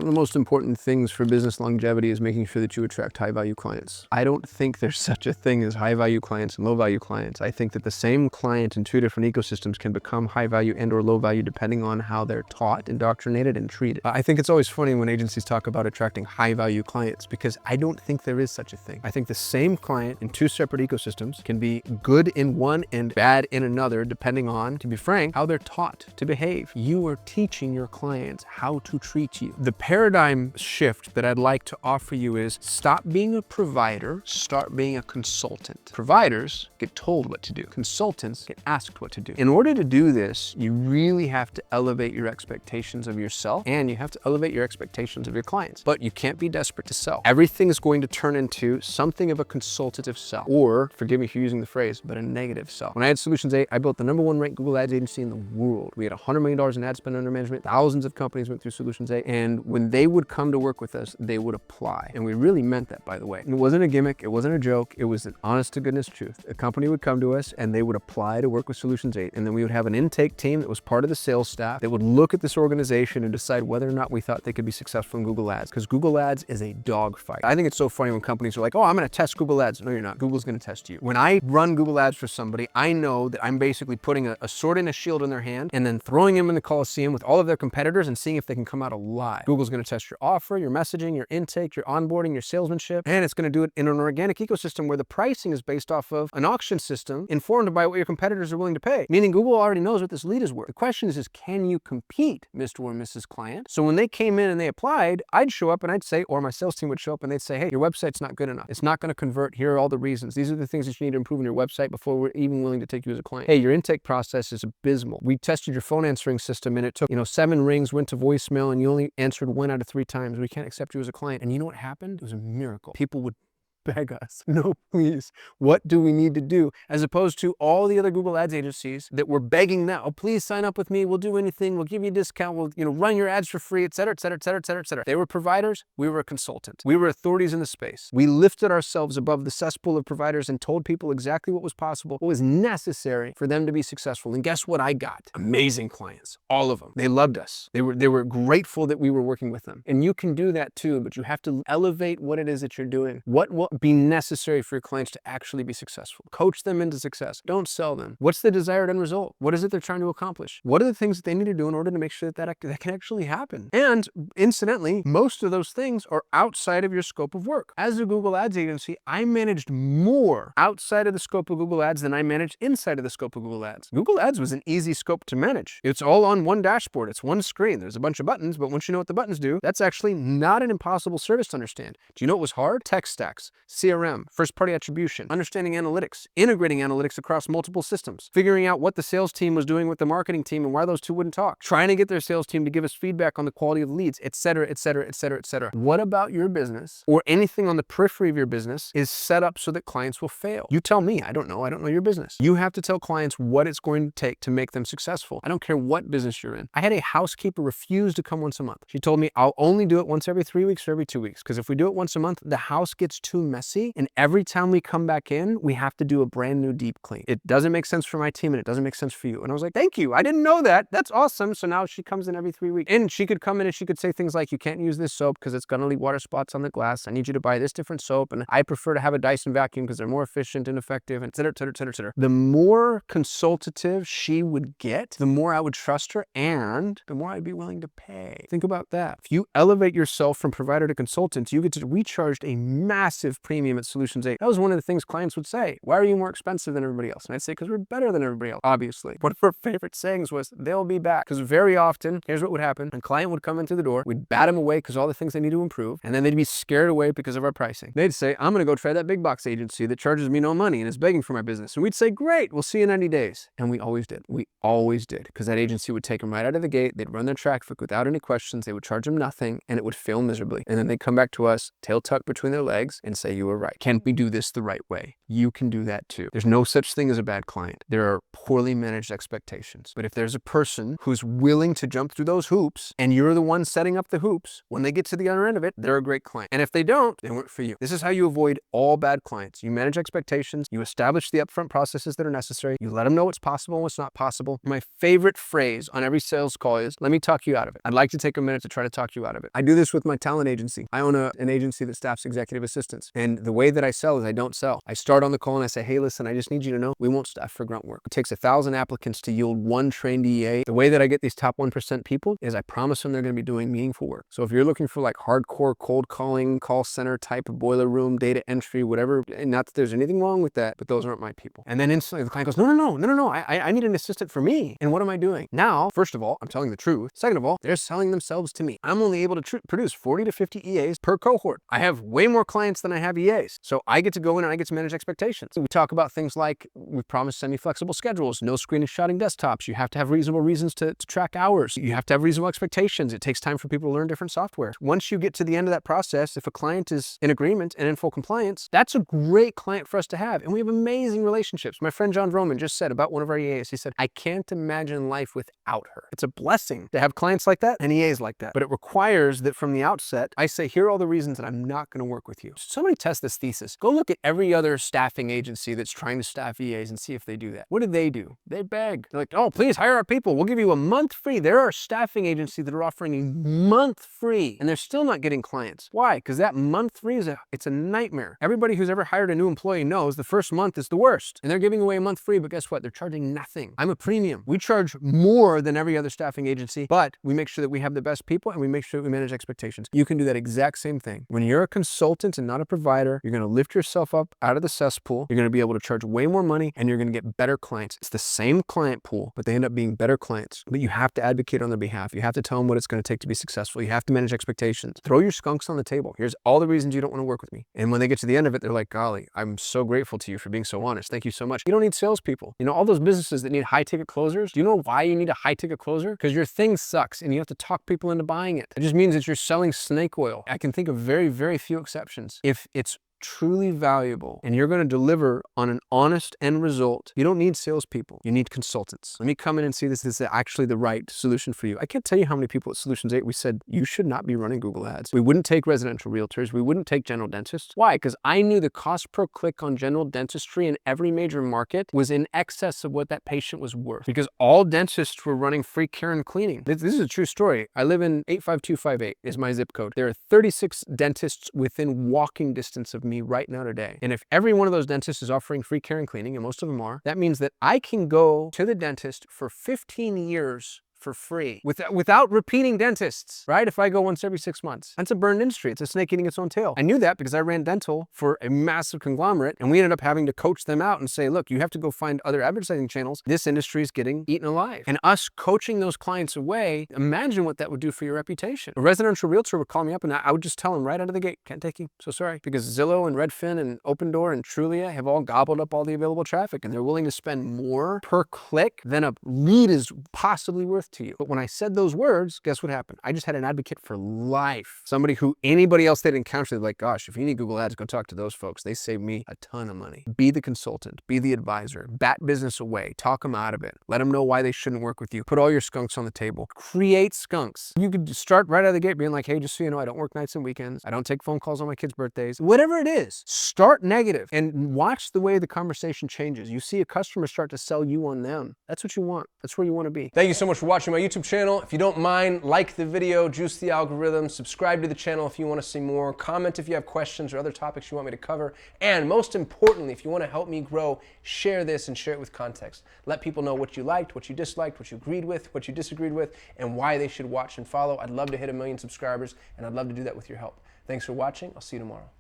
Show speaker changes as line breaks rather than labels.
One of the most important things for business longevity is making sure that you attract high-value clients. I don't think there's such a thing as high-value clients and low-value clients. I think that the same client in two different ecosystems can become high-value and or low-value depending on how they're taught, indoctrinated, and treated. I think it's always funny when agencies talk about attracting high-value clients because I don't think there is such a thing. I think the same client in two separate ecosystems can be good in one and bad in another depending on, to be frank, how they're taught to behave. You are teaching your clients how to treat you. The paradigm shift that I'd like to offer you is stop being a provider, start being a consultant. Providers get told what to do. Consultants get asked what to do. In order to do this, you really have to elevate your expectations of yourself and you have to elevate your expectations of your clients. But you can't be desperate to sell. Everything is going to turn into something of a consultative sell, or, forgive me for using the phrase, but a negative sell. When I had Solutions 8, I built the #1 ranked Google Ads agency in the world. We had $100 million in ad spend under management. Thousands of companies went through Solutions 8. And when they would come to work with us, they would apply. And we really meant that, by the way. It wasn't a gimmick. It wasn't a joke. It was an honest to goodness truth. A company would come to us and they would apply to work with Solutions 8. And then we would have an intake team that was part of the sales staff that would look at this organization and decide whether or not we thought they could be successful in Google Ads. Because Google Ads is a dogfight. I think it's so funny when companies are like, oh, I'm going to test Google Ads. No, you're not. Google's going to test you. When I run Google Ads for somebody, I know that I'm basically putting a sword and a shield in their hand and then throwing them in the Coliseum with all of their competitors and seeing if they can come out alive. Google's going to test your offer, your messaging, your intake, your onboarding, your salesmanship, and it's going to do it in an organic ecosystem where the pricing is based off of an auction system informed by what your competitors are willing to pay. Meaning Google already knows what this lead is worth. The question is can you compete, Mr. or Mrs. Client? So when they came in and they applied, I'd show up and I'd say, or my sales team would show up and they'd say, hey, your website's not good enough. It's not going to convert. Here are all the reasons. These are the things that you need to improve in your website before we're even willing to take you as a client. Hey, your intake process is abysmal. We tested your phone answering system and it took, 7 rings, went to voicemail, and you only answered 1 out of 3 times. We can't accept you as a client. And you know what happened? It was a miracle. People would beg us, no, please, what do we need to do? As opposed to all the other Google Ads agencies that were begging now, oh, please sign up with me, we'll do anything, we'll give you a discount, we'll run your ads for free, et cetera, et cetera, et cetera, et cetera, et cetera. They were providers, we were a consultant. We were authorities in the space. We lifted ourselves above the cesspool of providers and told people exactly what was possible, what was necessary for them to be successful. And guess what I got? Amazing clients, all of them. They loved us. They were grateful that we were working with them. And you can do that too, but you have to elevate what it is that you're doing. What will be necessary for your clients to actually be successful. Coach them into success. Don't sell them. What's the desired end result? What is it they're trying to accomplish? What are the things that they need to do in order to make sure that can actually happen? And incidentally, most of those things are outside of your scope of work. As a Google Ads agency, I managed more outside of the scope of Google Ads than I managed inside of the scope of Google Ads. Google Ads was an easy scope to manage. It's all on one dashboard. It's one screen. There's a bunch of buttons, but once you know what the buttons do, that's actually not an impossible service to understand. Do you know what was hard? Tech stacks, CRM, first-party attribution, understanding analytics, integrating analytics across multiple systems, figuring out what the sales team was doing with the marketing team and why those two wouldn't talk, trying to get their sales team to give us feedback on the quality of the leads, et cetera, et cetera, et cetera, et cetera. What about your business or anything on the periphery of your business is set up so that clients will fail? You tell me. I don't know your business. You have to tell clients what it's going to take to make them successful. I don't care what business you're in. I had a housekeeper refuse to come once a month. She told me, I'll only do it once every 3 weeks or every 2 weeks, because if we do it once a month, the house gets too messy, and every time we come back in, we have to do a brand new deep clean. It doesn't make sense for my team and it doesn't make sense for you. And I was like, thank you. I didn't know that. That's awesome. So now she comes in every 3 weeks. And she could come in and she could say things like, you can't use this soap because it's going to leave water spots on the glass. I need you to buy this different soap. And I prefer to have a Dyson vacuum because they're more efficient and effective, and et cetera, et cetera, et cetera, et cetera. The more consultative she would get, the more I would trust her and the more I'd be willing to pay. Think about that. If you elevate yourself from provider to consultant, we charged a massive premium at Solutions 8. That was one of the things clients would say. Why are you more expensive than everybody else? And I'd say, because we're better than everybody else, obviously. One of our favorite sayings was, they'll be back. Because very often, here's what would happen. A client would come in through the door, we'd bat them away because all the things they need to improve, and then they'd be scared away because of our pricing. They'd say, I'm going to go try that big box agency that charges me no money and is begging for my business. And we'd say, great, we'll see you in 90 days. And we always did. We always did. Because that agency would take them right out of the gate. They'd run their traffic without any questions. They would charge them nothing, and it would fail miserably. And then they'd come back to us, tail tucked between their legs, and say, you were right. Can we do this the right way? You can do that too. There's no such thing as a bad client. There are poorly managed expectations. But if there's a person who's willing to jump through those hoops and you're the one setting up the hoops, when they get to the other end of it, they're a great client. And if they don't, they weren't for you. This is how you avoid all bad clients. You manage expectations, you establish the upfront processes that are necessary, you let them know what's possible and what's not possible. My favorite phrase on every sales call is, let me talk you out of it. I'd like to take a minute to try to talk you out of it. I do this with my talent agency. I own an agency that staffs executive assistants. And the way that I sell is I don't sell. I start on the call and I say, hey, listen, I just need you to know we won't staff for grunt work. It takes 1,000 applicants to yield one trained EA. The way that I get these top 1% people is I promise them they're going to be doing meaningful work. So if you're looking for like hardcore cold calling, call center type of boiler room, data entry, whatever, and not that there's anything wrong with that, but those aren't my people. And then instantly the client goes, no, I need an assistant for me. And what am I doing? Now, first of all, I'm telling the truth. Second of all, they're selling themselves to me. I'm only able to produce 40 to 50 EAs per cohort. I have way more clients than I have EAs. So I get to go in and I get to manage expectations. So we talk about things like we promise semi-flexible schedules, no screenshotting desktops. You have to have reasonable reasons to track hours. You have to have reasonable expectations. It takes time for people to learn different software. Once you get to the end of that process, if a client is in agreement and in full compliance, that's a great client for us to have. And we have amazing relationships. My friend John Vroman just said about one of our EAs, he said, I can't imagine life without her. It's a blessing to have clients like that and EAs like that. But it requires that from the outset, I say, here are all the reasons that I'm not going to work with you. Somebody test this thesis. Go look at every other staffing agency that's trying to staff EAs and see if they do that. What do? They beg. They're like, oh, please hire our people. We'll give you a month free. There are staffing agencies that are offering a month free and they're still not getting clients. Why? Because that month free it's a nightmare. Everybody who's ever hired a new employee knows the first month is the worst. And they're giving away a month free, but guess what? They're charging nothing. I'm a premium. We charge more than every other staffing agency, but we make sure that we have the best people and we make sure that we manage expectations. You can do that exact same thing. When you're a consultant and not a provider, you're going to lift yourself up out of the cesspool. You're going to be able to charge way more money and you're going to get better clients. It's the same client pool, but they end up being better clients. But you have to advocate on their behalf. You have to tell them what it's going to take to be successful. You have to manage expectations. Throw your skunks on the table. Here's all the reasons you don't want to work with me. And when they get to the end of it, they're like, golly, I'm so grateful to you for being so honest. Thank you so much. You don't need salespeople. You know, all those businesses that need high ticket closers, do you know why you need a high ticket closer? Because your thing sucks and you have to talk people into buying it. It just means that you're selling snake oil. I can think of very, very few exceptions. If it's truly valuable and you're going to deliver on an honest end result, you don't need salespeople. You need consultants. Let me come in and see this is actually the right solution for you. I can't tell you how many people at Solutions 8 we said, you should not be running Google ads. We wouldn't take residential realtors. We wouldn't take general dentists. Why? Because I knew the cost per click on general dentistry in every major market was in excess of what that patient was worth because all dentists were running free care and cleaning. This is a true story. I live in 85258 is my zip code. There are 36 dentists within walking distance of me right now today. And if every one of those dentists is offering free care and cleaning, and most of them are, that means that I can go to the dentist for 15 years for free without repeating dentists, right? If I go once every 6 months, that's a burned industry. It's a snake eating its own tail. I knew that because I ran dental for a massive conglomerate and we ended up having to coach them out and say, look, you have to go find other advertising channels. This industry is getting eaten alive. And us coaching those clients away, imagine what that would do for your reputation. A residential realtor would call me up and I would just tell them right out of the gate, can't take you, so sorry. Because Zillow and Redfin and Opendoor and Trulia have all gobbled up all the available traffic and they're willing to spend more per click than a lead is possibly worth to you. But when I said those words, guess what happened? I just had an advocate for life. Somebody who anybody else they'd encountered, like, gosh, if you need Google ads, go talk to those folks. They save me a ton of money. Be the consultant, be the advisor, bat business away, talk them out of it. Let them know why they shouldn't work with you. Put all your skunks on the table. Create skunks. You could start right out of the gate being like, hey, just so you know, I don't work nights and weekends. I don't take phone calls on my kids' birthdays. Whatever it is, start negative and watch the way the conversation changes. You see a customer start to sell you on them. That's what you want. That's where you want to be. Thank you so much for watching my YouTube channel. If you don't mind, like the video, juice the algorithm, subscribe to the channel if you want to see more, comment if you have questions or other topics you want me to cover, and most importantly, if you want to help me grow, share this and share it with context. Let people know what you liked, what you disliked, what you agreed with, what you disagreed with, and why they should watch and follow. I'd love to hit 1 million subscribers, and I'd love to do that with your help. Thanks for watching. I'll see you tomorrow.